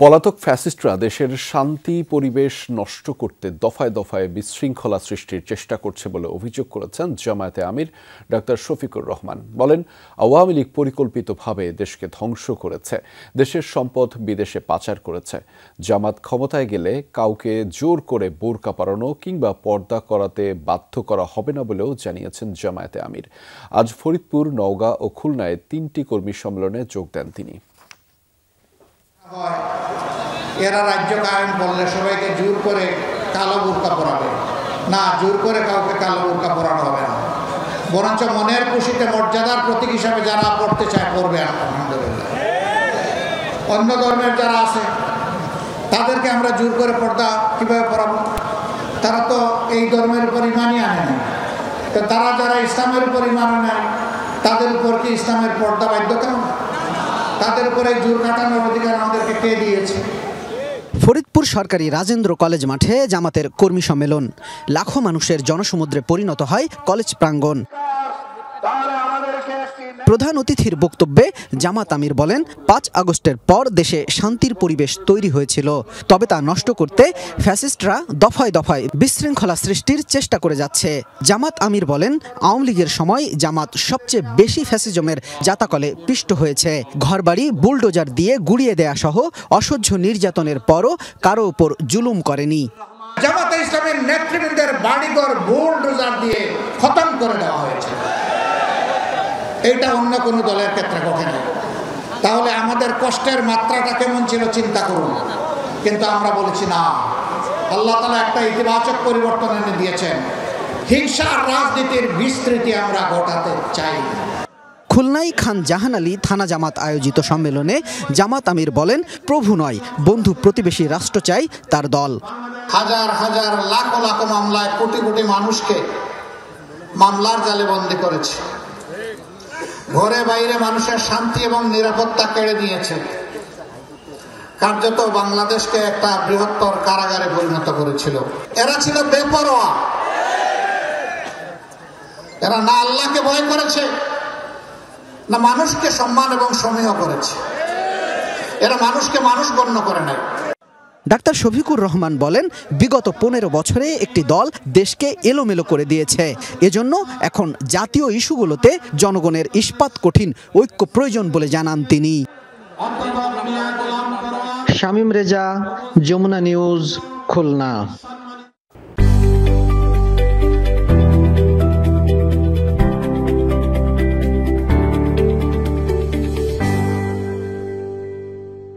পলাতক ফ্যাসিস্টরা দেশের শান্তি পরিবেশ নষ্ট করতে দফায় দফায় বিশৃঙ্খলা সৃষ্টির চেষ্টা করছে বলে অভিযোগ করেছেন জামায়াতে আমির ডাক্তার শফিকুর রহমান। বলেন, আওয়ামী লীগ পরিকল্পিতভাবে দেশকে ধ্বংস করেছে, দেশের সম্পদ বিদেশে পাচার করেছে। জামাত ক্ষমতায় গেলে কাউকে জোর করে বোরকা পরানো কিংবা পর্দা করাতে বাধ্য করা হবে না বলেও জানিয়েছেন জামায়াতে আমির। আজ ফরিদপুর, নওগাঁ ও খুলনায় 3টি কর্মী সম্মেলনে যোগ দেন তিনি। এরা রাজ্য কায়েম করলে সবাইকে জোর করে কালো বোরকা পরাবে না, জোর করে কাউকে কালো বোরকা পরানো হবে না, বরঞ্চ মনের খুশিতে মর্যাদার প্রতীক হিসাবে যারা পড়তে চায় পড়বে। আলহামদুলিল্লাহ, অন্য ধর্মের যারা আছে তাদেরকে আমরা জোর করে পর্দা কীভাবে পড়াবো? তারা তো এই ধর্মের উপর ইমানই আনে না। তো তারা যারা ইসলামের উপর ইমান নেয় তাদের উপর কি ইসলামের পর্দা বাধ্যতামূলক? তাদের উপরে জোর কাটানোর অধিকার আমাদেরকে কে দিয়েছে? ফরিদপুর সরকারি রাজেন্দ্র কলেজ মাঠে জামাতের কর্মী সম্মেলন। লাখো মানুষের জনসমুদ্রে পরিণত হয় কলেজ প্রাঙ্গণ। প্রধান অতিথির বক্তব্যে জামাত আমির বলেন, 5 আগস্টের পর দেশে শান্তির পরিবেশ তৈরি হয়েছিল, তবে তা নষ্ট করতে ফ্যাসিস্টরা দফায় দফায় বিশৃঙ্খলা সৃষ্টির চেষ্টা করে যাচ্ছে। জামাত আমির বলেন, আওয়ামী লীগের সময় জামাত সবচেয়ে বেশি ফ্যাসিজমের জাতাকলে পিষ্ট হয়েছে। ঘরবাড়ি বুলডোজার দিয়ে গুড়িয়ে দেয়া সহ অসহ্য নির্যাতনের পরও কারো উপর জুলুম করেনি। জামাতে ইসলামের নেতৃবৃন্দের বাড়িঘর বুলডোজার দিয়ে খতম করে দেওয়া হয়েছে। এটা অন্য কোনো দলের ক্ষেত্রে ঘটেনি। তাহলে আমাদের কষ্টের মাত্রাটা কেমন ছিল চিন্তা করুন। কিন্তু আমরা বলেছি না, আল্লাহ তাআলা একটা ইতিবাচক পরিবর্তন এনে দিয়েছেন। হিংসার রাজনীতির বিস্তৃতি আমরা ঘটাতে চাই। খুলনায় খান জাহান আলী থানা জামাত আয়োজিত সম্মেলনে জামাত আমির বলেন, প্রভু নয়, বন্ধু প্রতিবেশী রাষ্ট্র চাই তার দল। হাজার হাজার লাখো লাখো মামলায় কোটি কোটি মানুষকে মামলার জালে বন্দী করেছে। ঘরে বাইরে মানুষের শান্তি এবং নিরাপত্তা কেড়ে নিয়েছে। কার্যত বাংলাদেশকে একটা বৃহত্তর কারাগারে পরিণত করেছিল। এরা ছিল বেপরোয়া। এরা না আল্লাহকে ভয় করেছে, না মানুষকে সম্মান এবং সমীহ করেছে। এরা মানুষকে মানুষ গণ্য করে নাই। ডাক্তার শফিকুর রহমান বলেন, বিগত 15 বছরে একটি দল দেশকে এলোমেলো করে দিয়েছে। এজন্য এখন জাতীয় ইস্যুগুলোতে জনগণের ইস্পাত কঠিন ঐক্য প্রয়োজন বলে জানান তিনি। শামীম রেজা, যমুনা নিউজ, খুলনা।